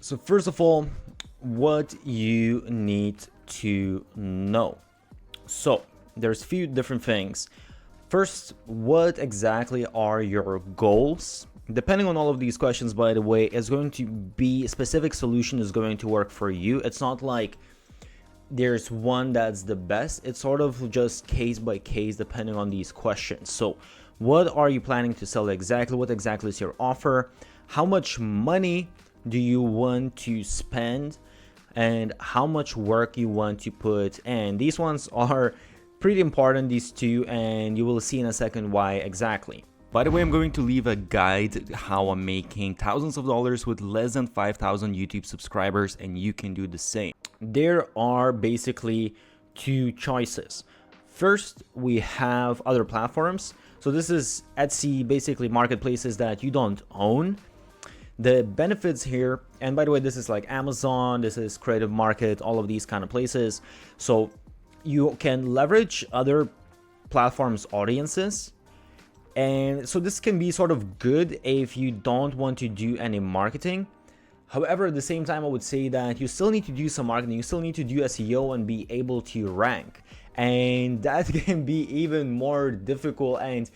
So first of all, what you need to know. So there's a few different things. First, what exactly are your goals? Depending on all of these questions, by the way, is going to be a specific solution is going to work for you. It's not like there's one that's the best. It's sort of just case by case depending on these questions. So what are you planning to sell exactly? What exactly is your offer? How much money do you want to spend? And how much work you want to put in? These ones are pretty important, these two, and you will see in a second why exactly. By the way, I'm going to leave a guide how I'm making thousands of dollars with less than 5,000 YouTube subscribers, and you can do the same. There are basically two choices. First, we have other platforms. So this is Etsy, basically marketplaces that you don't own. The benefits here, and by the way, this is like Amazon, this is Creative Market, all of these kind of places. So you can leverage other platforms' audiences. And so this can be sort of good if you don't want to do any marketing. However, at the same time, I would say that you still need to do some marketing. You still need to do SEO and be able to rank. And that can be even more difficult. And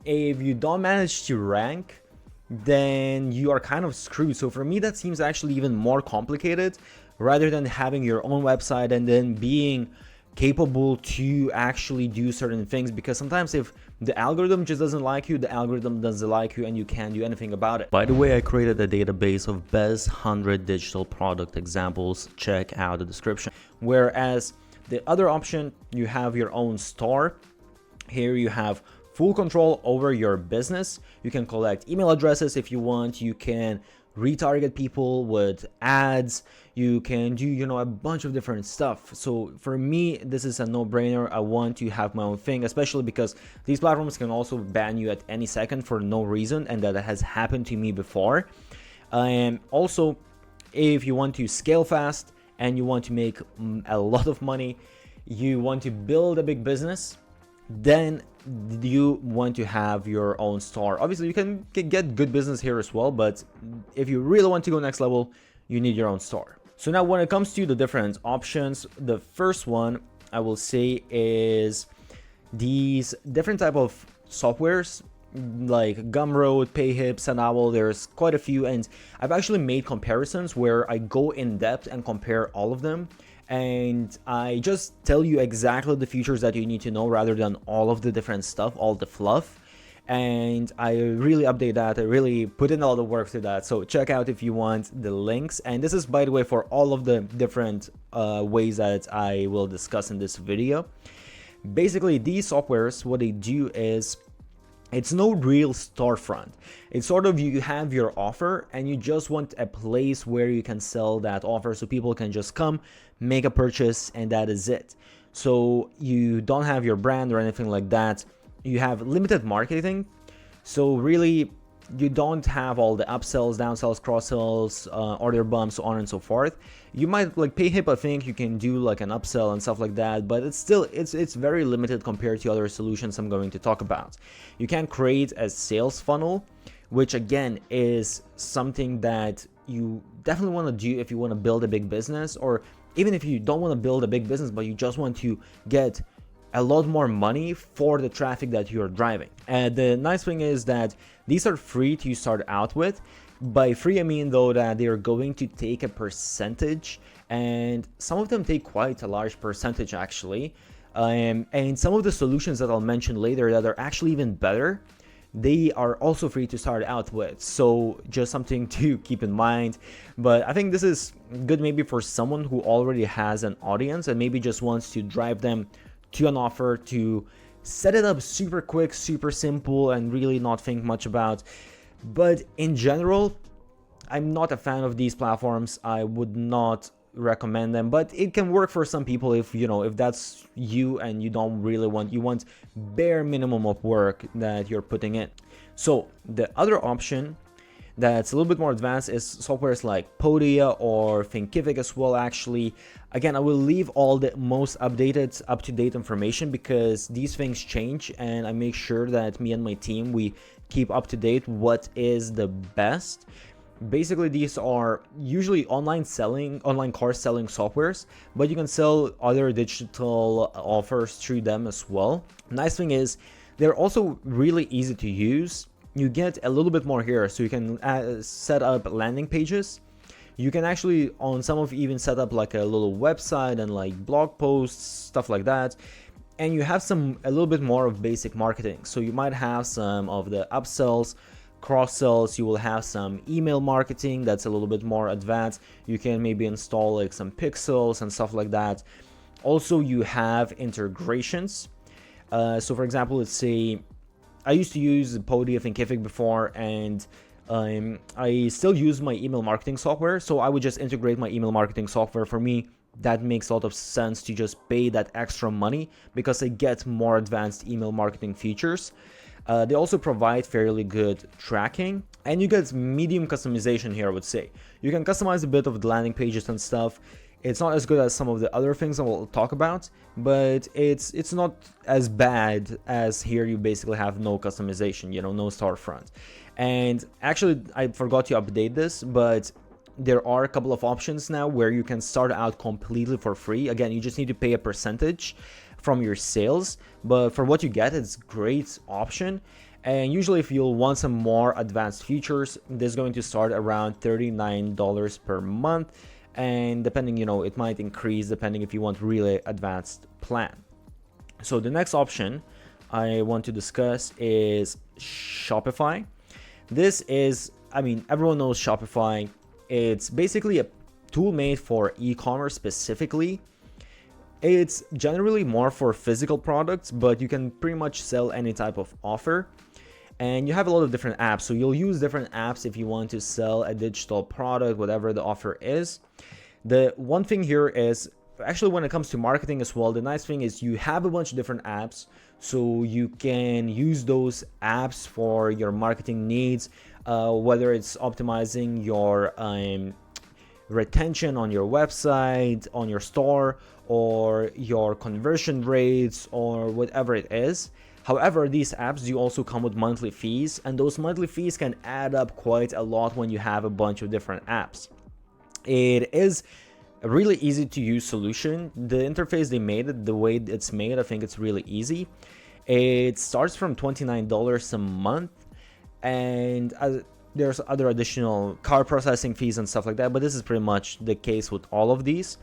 if you don't manage to rank, then you are kind of screwed. So for me, that seems actually even more complicated rather than having your own website and then being capable to actually do certain things, because sometimes if the algorithm just doesn't like you, the algorithm doesn't like you and you can't do anything about it. By the way, I created a database of best 100 digital product examples. Check out the description. Whereas the other option, you have your own store. Here you have full control over your business. You can collect email addresses if you want. You can retarget people with ads. You can do, a bunch of different stuff. So for me, this is a no-brainer. I want to have my own thing, especially because these platforms can also ban you at any second for no reason, and that has happened to me before. And also, if you want to scale fast and you want to make a lot of money, you want to build a big business, then you want to have your own store. Obviously, you can get good business here as well, but if you really want to go next level, you need your own store. So now when it comes to the different options, the first one I will say is these different type of softwares like Gumroad, Payhip, Sendable. There's quite a few, and I've actually made comparisons where I go in depth and compare all of them. And I just tell you exactly the features that you need to know rather than all of the different stuff, all the fluff. And I really update that. I really put in all the work to that. So check out if you want the links. And this is, by the way, for all of the different ways that I will discuss in this video. Basically, these softwares, what they do is, it's no real storefront. It's sort of, you have your offer and you just want a place where you can sell that offer so people can just come, make a purchase, and that is it. So you don't have your brand or anything like that. You have limited marketing. So really, you don't have all the upsells, downsells, cross-sells, order bumps, so on and so forth. You might, like Payhip, I think you can do like an upsell and stuff like that, but it's still, it's very limited compared to other solutions I'm going to talk about. You can create a sales funnel, which again is something that you definitely want to do if you want to build a big business, or even if you don't want to build a big business, but you just want to get a lot more money for the traffic that you're driving. And the nice thing is that these are free to start out with. By free, I mean though that they're going to take a percentage, and some of them take quite a large percentage actually. And some of the solutions that I'll mention later that are actually even better, they are also free to start out with. So just something to keep in mind. But I think this is good maybe for someone who already has an audience and maybe just wants to drive them to an offer, to set it up super quick, super simple, and really not think much about. But in general, I'm not a fan of these platforms. I would not recommend them, but it can work for some people if if that's you and you don't really want, you want bare minimum of work that you're putting in. So the other option that's a little bit more advanced is softwares like Podia or Thinkific as well. Actually, again, I will leave all the most updated, up-to-date information because these things change, and I make sure that me and my team, we keep up to date what is the best. Basically, these are usually online course selling softwares, but you can sell other digital offers through them as well. Nice thing is they're also really easy to use. You get a little bit more here, so you can set up landing pages. You can actually on some of even set up like a little website and like blog posts, stuff like that. And you have a little bit more of basic marketing. So you might have some of the upsells, cross sells. You will have some email marketing that's a little bit more advanced. You can maybe install like some pixels and stuff like that. Also, you have integrations. So for example, let's say I used to use Podium and Thinkific before, and I still use my email marketing software. So I would just integrate my email marketing software. For me, that makes a lot of sense to just pay that extra money because I get more advanced email marketing features. They also provide fairly good tracking, and you get medium customization here, I would say. You can customize a bit of the landing pages and stuff. It's not as good as some of the other things I will talk about, but it's not as bad as here you basically have no customization, no storefront. And actually, I forgot to update this, but there are a couple of options now where you can start out completely for free. Again, you just need to pay a percentage from your sales, but for what you get, it's a great option. And usually if you'll want some more advanced features, this is going to start around $39 per month. And depending, it might increase depending if you want really advanced plan. So the next option I want to discuss is Shopify. This is, everyone knows Shopify. It's basically a tool made for e-commerce specifically. It's generally more for physical products, but you can pretty much sell any type of offer. And you have a lot of different apps. So you'll use different apps if you want to sell a digital product, whatever the offer is. The one thing here is, actually when it comes to marketing as well, the nice thing is you have a bunch of different apps. So you can use those apps for your marketing needs, whether it's optimizing your retention on your website, on your store, or your conversion rates, or whatever it is. However, these apps do also come with monthly fees, and those monthly fees can add up quite a lot when you have a bunch of different apps. It is a really easy to use solution. The interface they made it, the way it's made, I think it's really easy. It starts from $29 a month, and there's other additional card processing fees and stuff like that, but this is pretty much the case with all of these.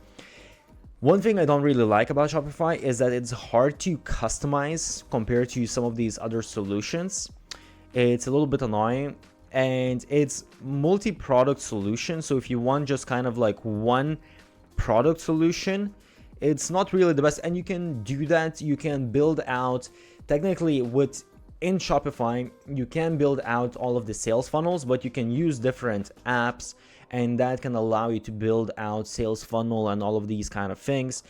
One thing I don't really like about Shopify is that it's hard to customize compared to some of these other solutions. It's a little bit annoying, and it's multi-product solution. So if you want just kind of like one product solution, it's not really the best. And you can do that. You can build out technically in Shopify, you can build out all of the sales funnels, but you can use different apps, and that can allow you to build out sales funnel and all of these kind of things,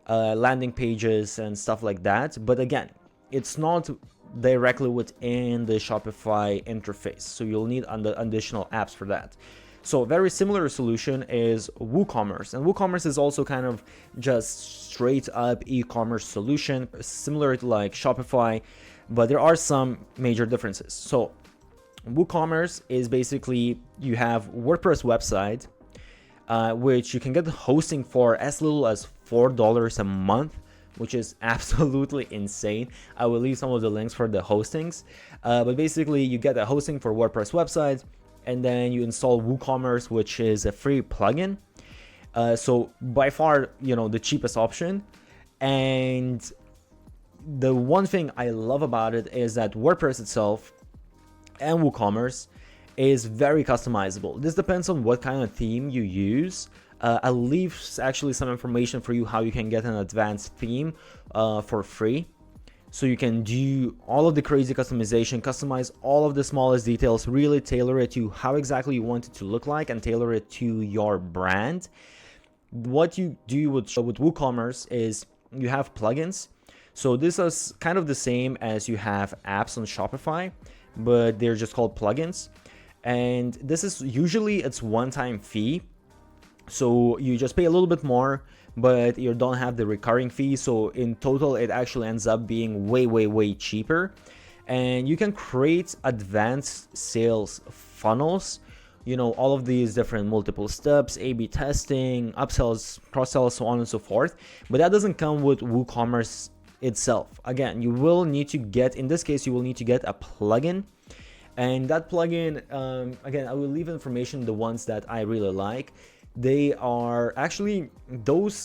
landing pages and stuff like that. But again, it's not directly within the Shopify interface, so you'll need additional apps for that. So a very similar solution is WooCommerce, and WooCommerce is also kind of just straight up e-commerce solution, similar to like Shopify, but there are some major differences. So WooCommerce is basically, you have WordPress website, which you can get hosting for as little as $4 a month, which is absolutely insane. I will leave some of the links for the hostings, but basically you get a hosting for WordPress website, and then you install WooCommerce, which is a free plugin. So by far, the cheapest option. And the one thing I love about it is that WordPress itself and WooCommerce is very customizable. This depends on what kind of theme you use. I'll leave actually some information for you how you can get an advanced theme for free. So you can do all of the crazy customization, customize all of the smallest details, really tailor it to how exactly you want it to look like and tailor it to your brand. What you do with WooCommerce is you have plugins. So this is kind of the same as you have apps on Shopify, but they're just called plugins. And this is usually it's one-time fee. So you just pay a little bit more, but you don't have the recurring fee. So in total, it actually ends up being way cheaper. And you can create advanced sales funnels all of these different multiple steps, A/B testing, upsells, cross-sells, so on and so forth. But that doesn't come with WooCommerce itself. Again, you will need to get, in this case, you will need to get a plugin. And that plugin, again, I will leave information, the ones that I really like. They are actually,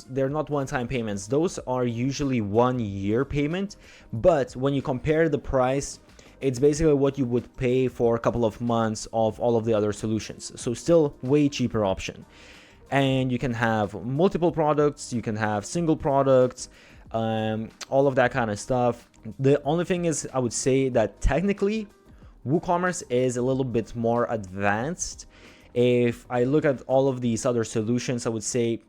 they're not one-time payments. Those are usually 1 year payment. But when you compare the price, it's basically what you would pay for a couple of months of all of the other solutions. So still way cheaper option. And you can have multiple products, you can have single products, all of that kind of stuff. The only thing is, I would say that technically WooCommerce is a little bit more advanced. If I look at all of these other solutions, I would say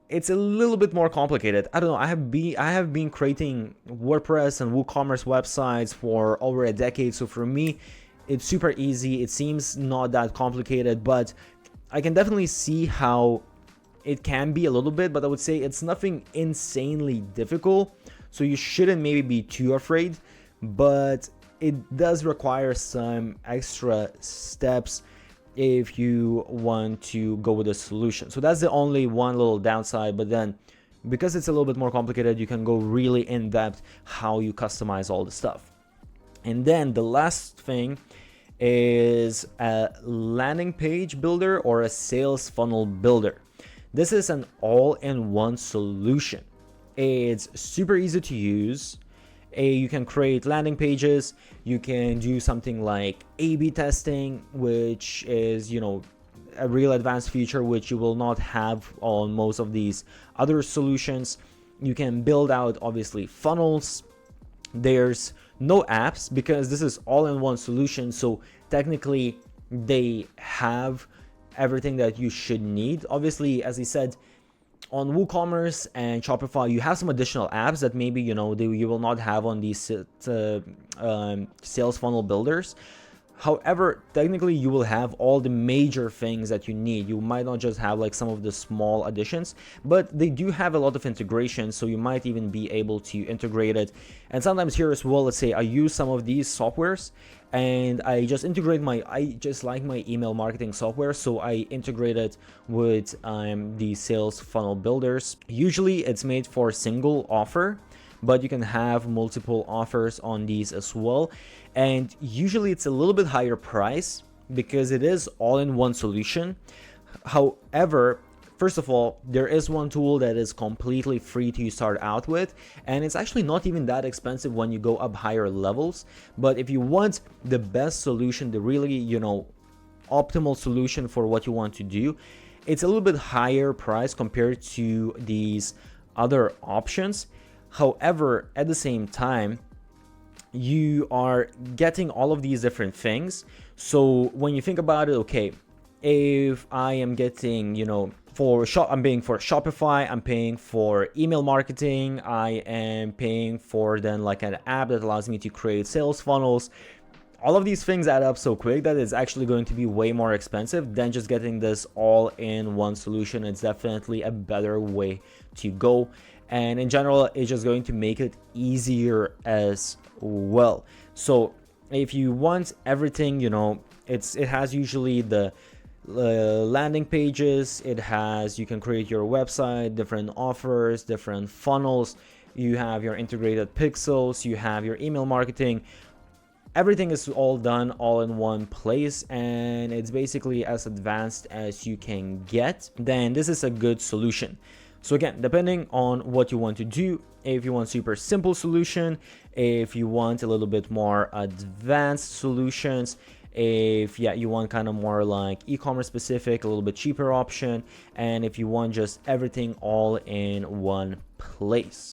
it's a little bit more complicated. I don't know. I have been creating WordPress and WooCommerce websites for over a decade. So for me, it's super easy. It seems not that complicated, but I can definitely see how it can be a little bit, but I would say it's nothing insanely difficult. So you shouldn't maybe be too afraid, but it does require some extra steps if you want to go with a solution. So that's the only one little downside, but then because it's a little bit more complicated, you can go really in depth how you customize all the stuff. And then the last thing is a landing page builder or a sales funnel builder. This is an all-in-one solution. It's super easy to use. You can create landing pages. You can do something like A/B testing, which is, a real advanced feature which you will not have on most of these other solutions. You can build out, obviously, funnels. There's no apps because this is all-in-one solution. So technically, they have everything that you should need. Obviously, as I said, on WooCommerce and Shopify, you have some additional apps that maybe you will not have on these sales funnel builders. However, technically you will have all the major things that you need. You might not just have like some of the small additions, but they do have a lot of integration, so you might even be able to integrate it. And sometimes here as well, let's say I use some of these softwares and I just integrate I just like my email marketing software, so I integrate it with the sales funnel builders. Usually it's made for a single offer, but you can have multiple offers on these as well. And usually it's a little bit higher price because it is all-in-one solution. However, first of all, there is one tool that is completely free to start out with, and it's actually not even that expensive when you go up higher levels. But if you want the best solution, the really, optimal solution for what you want to do, it's a little bit higher price compared to these other options. However, at the same time, you are getting all of these different things. So when you think about it, okay, if I am getting, I'm paying for Shopify, I'm paying for email marketing, I am paying for then like an app that allows me to create sales funnels. All of these things add up so quick that it's actually going to be way more expensive than just getting this all in one solution. It's definitely a better way to go. And in general, it's just going to make it easier as well. So if you want everything, it has usually the landing pages, you can create your website, different offers, different funnels, you have your integrated pixels, you have your email marketing. Everything is all done all in one place, and it's basically as advanced as you can get. Then this is a good solution. So again, depending on what you want to do, if you want super simple solution, if you want a little bit more advanced solutions, if you want kind of more like e-commerce specific, a little bit cheaper option, and if you want just everything all in one place.